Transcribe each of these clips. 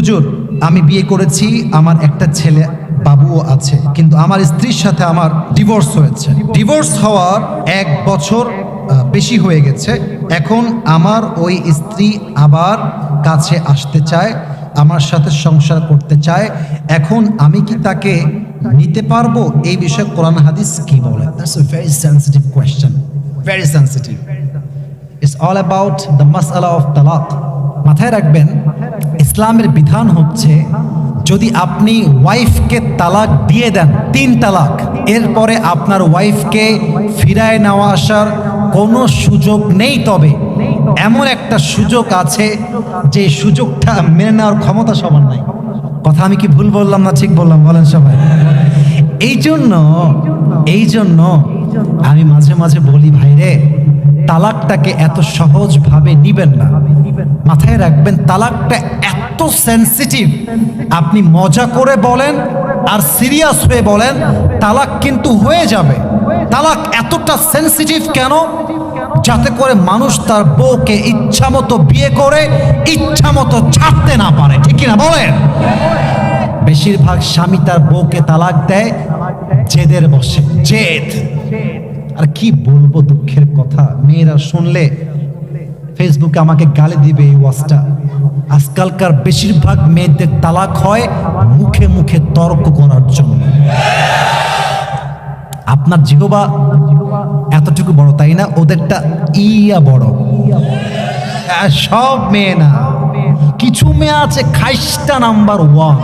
হুজুর, আমি বিয়ে করেছি, আমার একটা ছেলে বাবুও আছে, কিন্তু আমার স্ত্রীর সাথে আমার ডিভোর্স হয়েছে। ডিভোর্স হওয়ার 1 বছর বেশি হয়ে গেছে। এখন আমার ওই স্ত্রী আবার কাছে আসতে চায়, আমার সাথে সংসার করতে চায়। এখন আমি কি তাকে নিতে পারবো? এই বিষয়ে কোরআন হাদিস কি বলে? That's a very sensitive question, very sensitive. It's all about the মাসআলা অফ তালাক। মাথায় রাখবেন, ইসলামের বিধান হচ্ছে যদি আপনি ওয়াইফকে তালাক দিয়ে দেন, 3 তালাক, এরপরে আপনার ওয়াইফকে ফিরায় নেওয়া আসার কোনো সুযোগ নেই। তবে এমন একটা সুযোগ আছে যে সুযোগটা মেনে নেওয়ার ক্ষমতা সবার নাই। কথা আমি কি ভুল বললাম না ঠিক বললাম? বলেন সবাই। এই জন্য আমি মাঝে মাঝে বলি, ভাইরে, তালাকটাকে এত সহজভাবে নিবেন না। মাথায় রাখবেন, তালাকটা এত সেনসিটিভ। আপনি মজা করে বলেন আর সিরিয়াস হয়ে বলেন, তালাক কিন্তু হয়ে যাবে। তালাক এতটা সেনসিটিভ কেন? যাতে করে মানুষ তার বউকে ইচ্ছা মতো বিয়ে করে ইচ্ছা মতো ছাড়তে না পারে। ঠিক কিনা বলেন? বেশিরভাগ স্বামী তার বউকে তালাক দেয় জেদের বসে। জেদ। আর কি বলবো, দুঃখের কথা, মেয়েরা শুনলে ফেসবুকে আমাকে গালি দিবে এই ওয়াজটা। আজকালকার বেশিরভাগ মেয়েদের তালাক হয় মুখে মুখে তর্ক করার জন্য। আপনার জিহবা এতটুকু বড়, তাই না? ওদেরটা ইয়া বড়। সব মেয়ে না, কিছু মেয়ে আছে খাইস্টা নাম্বার 1।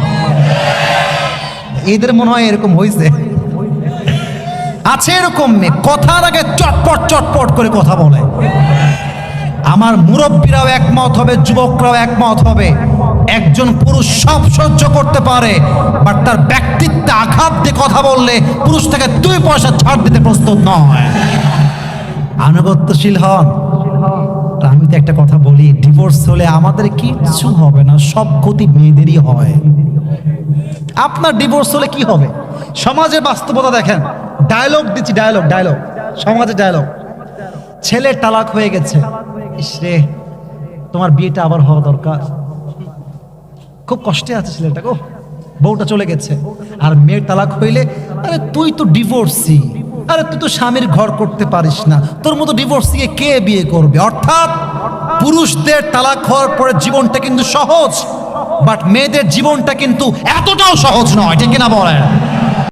এদের মনে হয় এরকম হয়েছে, আছে এরকম মেয়ে, কথার আগে চটপট চটপট করে কথা বলে। আমার মুরব্বীরাও একমত হবে, যুবকরাও একমত হবে, একজন পুরুষ সব সহ্য করতে পারে, বাট তার ব্যক্তিত্বে আঘাত দিয়ে কথা বললে পুরুষ থেকে 2 পয়সা ছাড় দিতে প্রস্তুত নয়। আনুগত্যশীল হন। আমি তো একটা কথা বলি, ডিভোর্স হলে আমাদের কিচ্ছু হবে না, সব ক্ষতি মেয়েদেরই হয়। আপনার ডিভোর্স হলে কি হবে? সমাজের বাস্তবতা দেখেন। ডায়লগ দিচ্ছি, ডায়লগ সমাজে ডায়লগ। ছেলে তালাক হয়ে গেছে, ইসরে তোমার বিয়েটা আবার হওয়া দরকার। খুব কষ্টে আছে ছেলেটা, গো, বউটা চলে গেছে। আর মেয়ের তালাক হইলে, আরে তুই তো ডিভোর্সি, আরে তুই তো স্বামীর ঘর করতে পারিস না, তোর মতো ডিভোর্সিকে কে বিয়ে করবে? অর্থাৎ পুরুষদের তালাক হওয়ার পরে জীবনটা কিন্তু সহজ, বাট মেয়েদের জীবনটা কিন্তু এতটাও সহজ নয়। ঠিক কিনা বলেন?